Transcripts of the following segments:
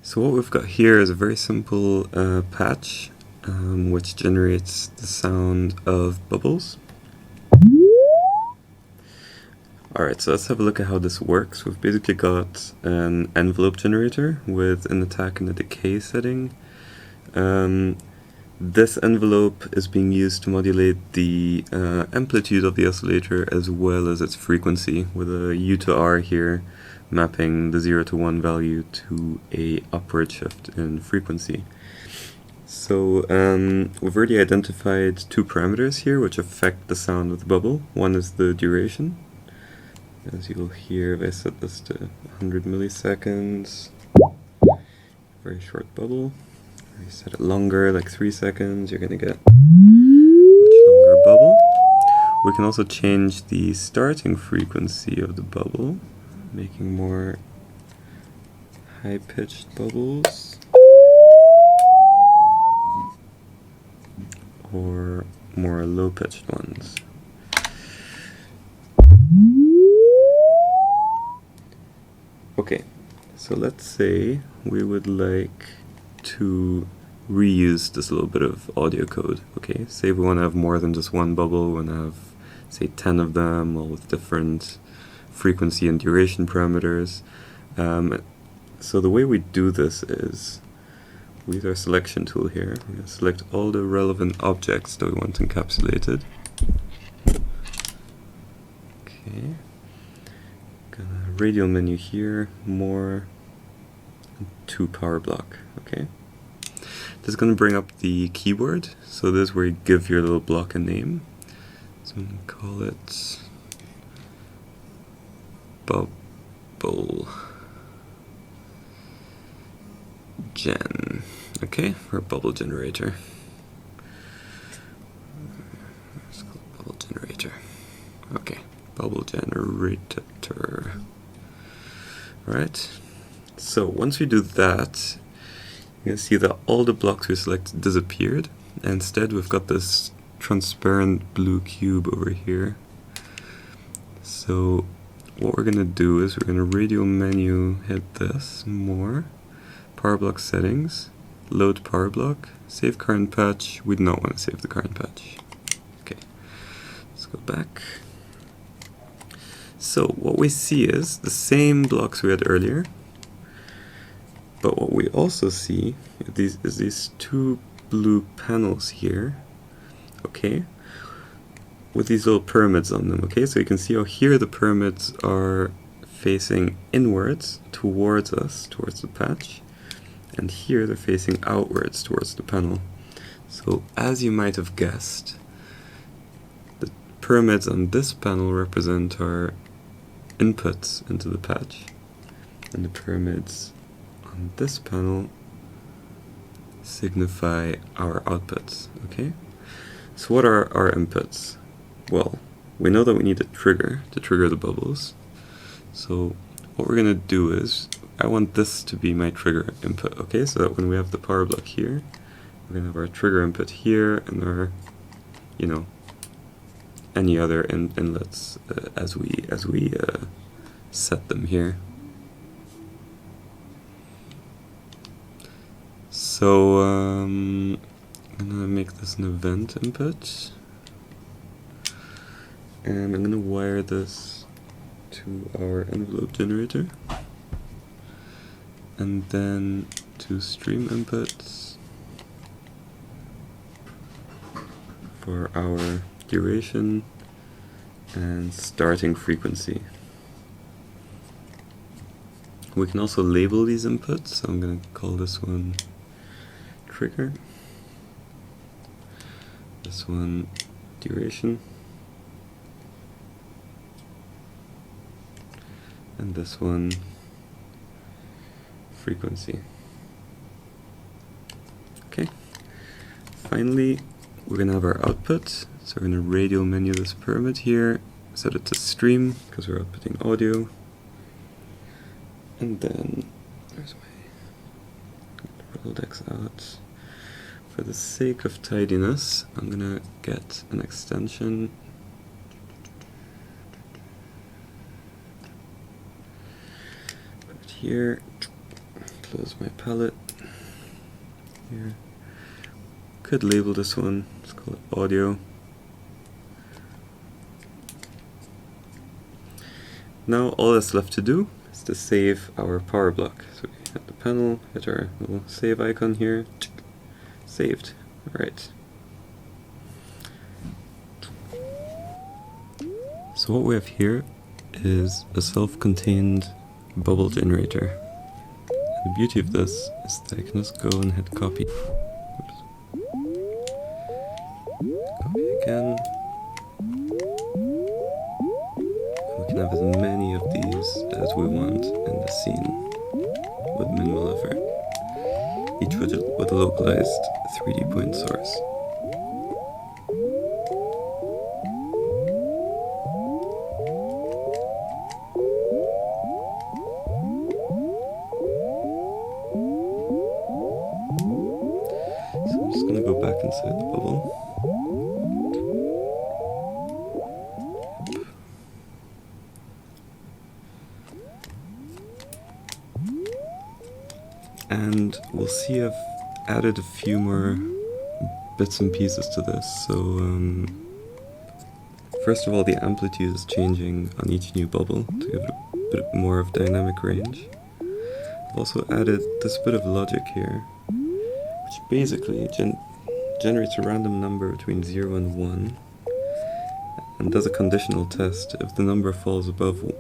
So what we've got here is a very simple patch which generates the sound of bubbles. Alright, so let's have a look at how this works. We've basically got an envelope generator with an attack and a decay setting. This envelope is being used to modulate the amplitude of the oscillator as well as its frequency, with a U to R here mapping the 0 to 1 value to a upward shift in frequency. So we've already identified two parameters here which affect the sound of the bubble. One is the duration. As you'll hear, if I set this to 100 milliseconds, very short bubble. If you set it longer, like 3 seconds, you're going to get a much longer bubble. We can also change the starting frequency of the bubble, making more high-pitched bubbles or more low-pitched ones. Okay, so let's say we would like to reuse this little bit of audio code. Okay, say we want to have more than just one bubble, we want to have, say, 10 of them, all with different frequency and duration parameters. So the way we do this is, we use our selection tool here. We're going to select all the relevant objects that we want encapsulated. Okay. Gonna radial menu here, more, and to Powerblock. Okay. This is going to bring up the keyword. So this is where you give your little block a name. So I'm going to call it bubble gen. Okay, for a bubble generator. Let's call it bubble generator. Okay, bubble generator. Right. So once we do that, you can see that all the blocks we selected disappeared. And instead, we've got this transparent blue cube over here. So what we're going to do is we're going to radial menu hit this, more, Powerblock settings, load Powerblock, save current patch. We do not want to save the current patch. Okay, let's go back. So what we see is the same blocks we had earlier, but what we also see is these two blue panels here, okay, with these little pyramids on them. Okay, so you can see how here the pyramids are facing inwards towards us, towards the patch, and here they're facing outwards towards the panel. So as you might have guessed, the pyramids on this panel represent our inputs into the patch, and the pyramids on this panel signify our outputs. Okay, so what are our inputs? Well, we know that we need a trigger to trigger the bubbles. So what we're going to do is, I want this to be my trigger input. Okay, so that when we have the power block here, we're going to have our trigger input here and our, you know, any other inlets as we set them here. So I'm gonna make this an event input, and I'm gonna wire this to our envelope generator, and then to stream inputs for our duration and starting frequency. We can also label these inputs, so I'm going to call this one trigger, this one duration, and this one frequency. Okay, finally we're going to have our output, so we're going to radial menu this pyramid here, set it to stream because we're outputting audio, and then there's my Rolodex out. For the sake of tidiness, I'm gonna get an extension. Put it here. close my palette here. Could label this one, let's call it audio. Now all that's left to do is to save our power block. So we hit the panel, hit our little save icon here, saved. Alright. So what we have here is a self-contained bubble generator. And the beauty of this is that I can just go and hit copy. Oops. Copy again. And we can have as many of these as we want in the scene with minimal effort. Each with a localized 3D point source. So I'm just going to go back inside the bubble. And we'll see I've added a few more bits and pieces to this. So first of all, the amplitude is changing on each new bubble to give it a bit more of dynamic range. I've also added this bit of logic here, which basically generates a random number between 0 and 1 and does a conditional test. If the number falls above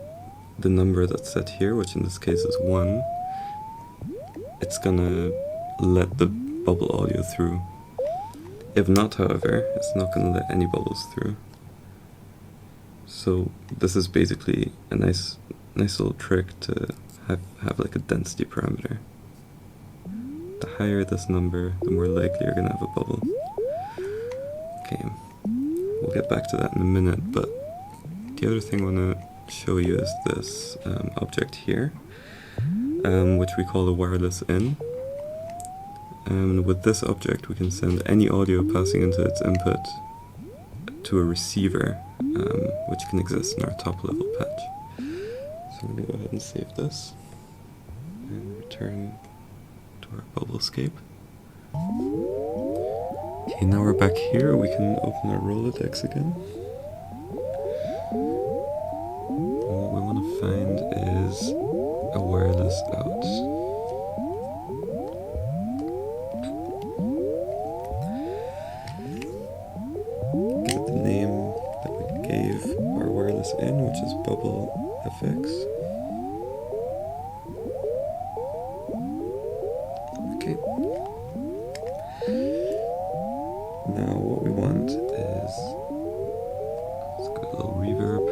the number that's set here, which in this case is 1, it's gonna let the bubble audio through. If not, however, it's not gonna let any bubbles through. So this is basically a nice little trick to have like a density parameter. The higher this number, the more likely you're gonna have a bubble. Okay, we'll get back to that in a minute, but the other thing I wanna show you is this object here. Which we call the wireless in. And with this object we can send any audio passing into its input to a receiver, which can exist in our top level patch. So I'm going to go ahead and save this and return to our bubblescape. Okay, now we're back here, we can open our Rolodex again. And what we want to find is a wireless out. Give it the name that we gave our wireless in, which is Bubble FX. Okay. Now what we want is, let's go a little reverb.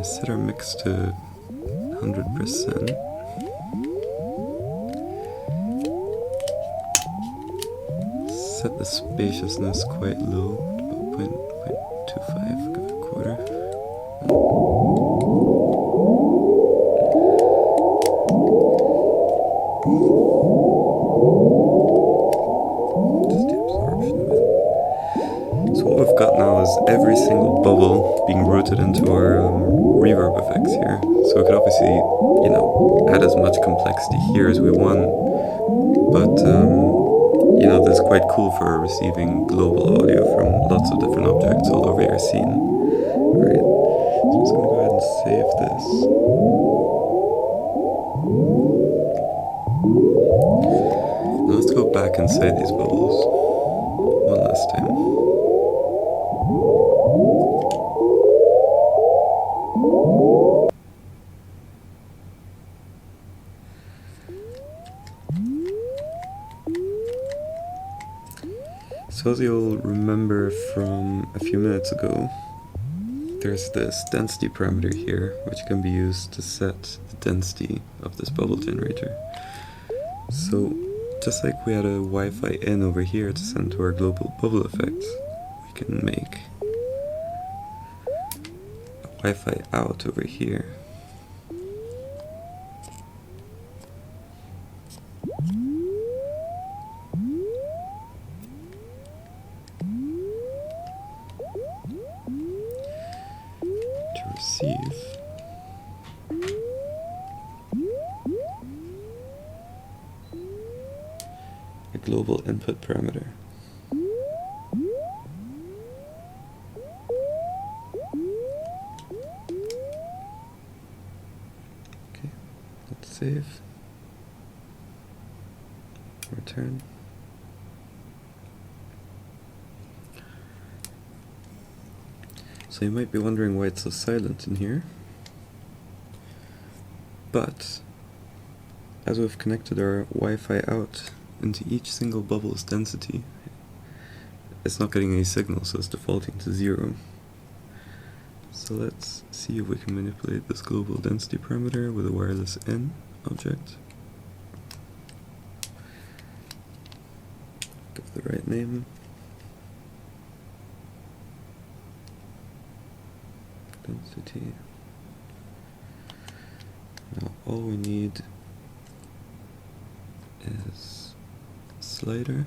Set our mix to 100%. Set the spaciousness quite low, about 0.25, give it a quarter. Just the absorption of it. So what we've got now is every single bubble being routed into our reverb effects here. So we could obviously, add as much complexity here as we want, but this is quite cool for receiving global audio from lots of different objects all over your scene. Alright, so I'm just going to go ahead and save this. Now let's go back inside these bubbles one last time. So as you'll remember from a few minutes ago, there's this density parameter here, which can be used to set the density of this bubble generator. So just like we had a Wi-Fi in over here to send to our global bubble effects, we can make Wi-Fi out over here. To receive a global input parameter. Okay, let's save. Return. So you might be wondering why it's so silent in here, but as we've connected our Wi-Fi out into each single bubble's density, it's not getting any signal, so it's defaulting to 0. So let's see if we can manipulate this global density parameter with a wireless N object. Give the right name. Density. Now all we need is a slider.